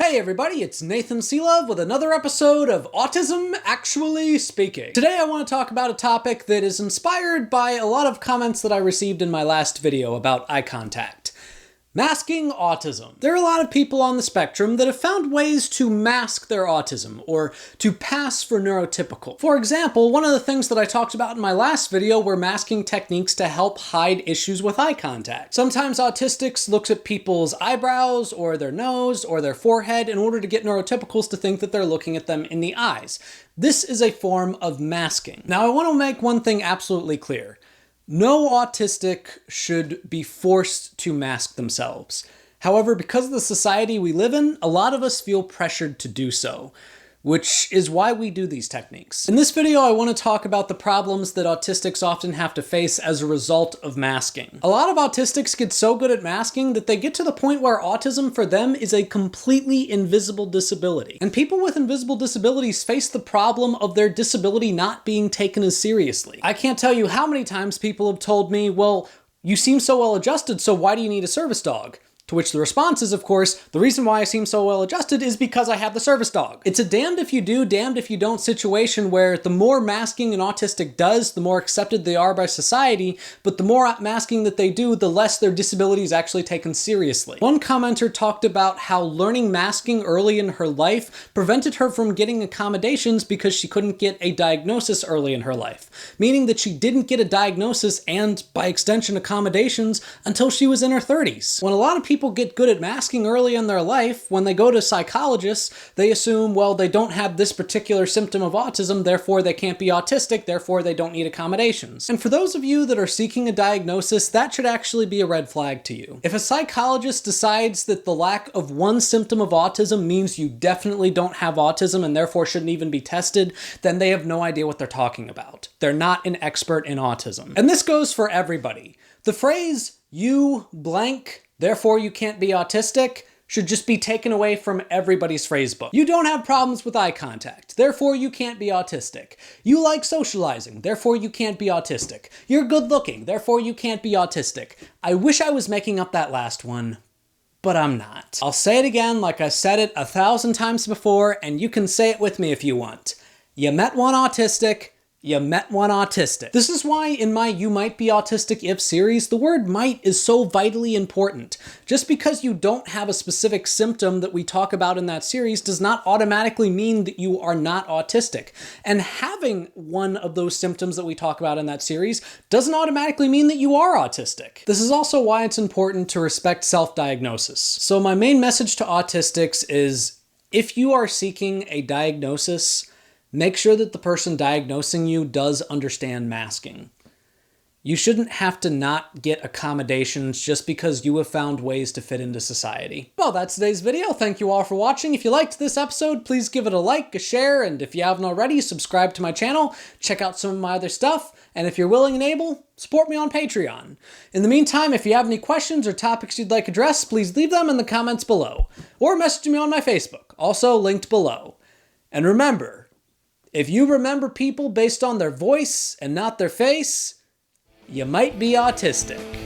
Hey everybody, it's Nathan Selove with another episode of Autism Actually Speaking. Today I want to talk about a topic that is inspired by a lot of comments that I received in my last video about eye contact. Masking autism. There are a lot of people on the spectrum that have found ways to mask their autism or to pass for neurotypical. For example, one of the things that I talked about in my last video were masking techniques to help hide issues with eye contact. Sometimes Autistics looks at people's eyebrows or their nose or their forehead in order to get neurotypicals to think that they're looking at them in the eyes. This is a form of masking. Now I want to make one thing absolutely clear. No autistic should be forced to mask themselves. However, because of the society we live in, a lot of us feel pressured to do so, which is why we do these techniques. In this video, I want to talk about the problems that autistics often have to face as a result of masking. A lot of autistics get so good at masking that they get to the point where autism for them is a completely invisible disability. And people with invisible disabilities face the problem of their disability not being taken as seriously. I can't tell you how many times people have told me, well, you seem so well adjusted, so why do you need a service dog? To which the response is, of course, the reason why I seem so well adjusted is because I have the service dog. It's a damned if you do, damned if you don't situation where the more masking an autistic does, the more accepted they are by society, but the more masking that they do, the less their disability is actually taken seriously. One commenter talked about how learning masking early in her life prevented her from getting accommodations because she couldn't get a diagnosis early in her life, meaning that she didn't get a diagnosis and, by extension, accommodations until she was in her 30s. When a lot of people get good at masking early in their life, when they go to psychologists, they assume, well, they don't have this particular symptom of autism, therefore they can't be autistic, therefore they don't need accommodations. And for those of you that are seeking a diagnosis, that should actually be a red flag to you. If a psychologist decides that the lack of one symptom of autism means you definitely don't have autism and therefore shouldn't even be tested, then they have no idea what they're talking about. They're not an expert in autism. And this goes for everybody. The phrase, you blank, therefore you can't be autistic, should just be taken away from everybody's phrasebook. You don't have problems with eye contact, therefore you can't be autistic. You like socializing, therefore you can't be autistic. You're good looking, therefore you can't be autistic. I wish I was making up that last one, but I'm not. I'll say it again like I said it 1,000 times before, and you can say it with me if you want. You met one autistic, you met one autistic. This is why in my You Might Be Autistic If series, the word might is so vitally important. Just because you don't have a specific symptom that we talk about in that series does not automatically mean that you are not autistic. And having one of those symptoms that we talk about in that series doesn't automatically mean that you are autistic. This is also why it's important to respect self-diagnosis. So my main message to autistics is, if you are seeking a diagnosis, make sure that the person diagnosing you does understand masking. You shouldn't have to not get accommodations just because you have found ways to fit into society. Well, that's today's video. Thank you all for watching. If you liked this episode, please give it a like, a share, and if you haven't already, subscribe to my channel, check out some of my other stuff, and if you're willing and able, support me on Patreon. In the meantime, if you have any questions or topics you'd like addressed, please leave them in the comments below, or message me on my Facebook, also linked below. And remember, if you remember people based on their voice and not their face, you might be autistic.